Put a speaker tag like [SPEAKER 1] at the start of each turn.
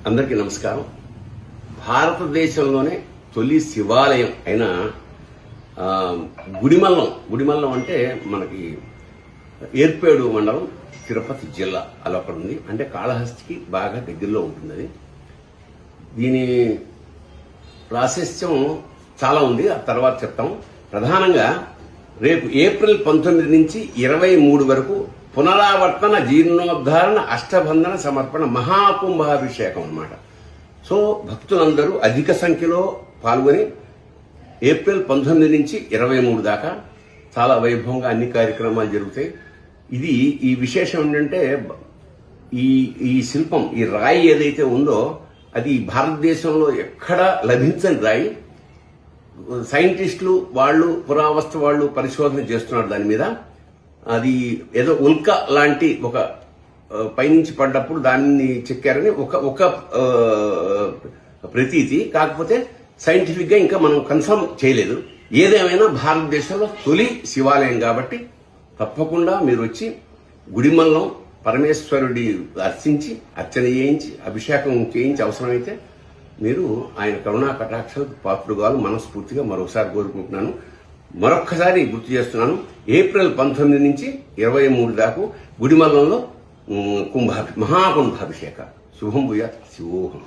[SPEAKER 1] అందరికీ నమస్కారం. భారతదేశంలోనే తొలి శివాలయం అయిన గుడిమల్లం అంటే మనకి ఏర్పేడు మండలం, తిరుపతి జిల్లా అలా అక్కడ ఉంది. అంటే కాళహస్తికి బాగా దగ్గరలో ఉంటుంది అది. దీని ప్రాశస్త్యం చాలా ఉంది, ఆ తర్వాత చెప్తాం. ప్రధానంగా రేపు ఏప్రిల్ 19 నుంచి 23 వరకు పునరావర్తన, జీర్ణోద్ధారణ, అష్టబంధన సమర్పణ మహాకుంభాభిషేకం అన్నమాట. సో భక్తులందరూ అధిక సంఖ్యలో పాల్గొని ఏప్రిల్ 19 నుంచి 23 దాకా చాలా వైభవంగా అన్ని కార్యక్రమాలు జరుగుతాయి. ఈ విశేషం ఏంటంటే ఈ శిల్పం, ఈ రాయి ఏదైతే ఉందో అది భారతదేశంలో ఎక్కడా లభించని రాయి. సైంటిస్టులు వాళ్ళు, పురావస్తు వాళ్ళు పరిశోధన చేస్తున్నారు దాని మీద. అది ఏదో ఉల్క లాంటి ఒక పైనుంచి పడ్డప్పుడు దాన్ని చెక్కారని ఒక ప్రతీతి. కాకపోతే సైంటిఫిక్ గా ఇంకా మనం కన్ఫర్మ్ చేయలేదు. ఏదేమైనా భారతదేశంలో తొలి శివాలయం కాబట్టి తప్పకుండా మీరు వచ్చి గుడిమల్లం పరమేశ్వరుడి అర్చించి, అర్చన చేయించి, అభిషేకం చేయించి అవసరమైతే మీరు ఆయన కరుణా కటాక్షాలకు పాత్రుగాలు మనస్ఫూర్తిగా మరొకసారి కోరుకుంటున్నాను. మరొక్కసారి గుర్తు చేస్తున్నాను, ఏప్రిల్ 19 నుంచి 23 దాకా గుడిమల్లంలో మహాకుంభాభిషేక. శుభం భూయాత్. శివోహం.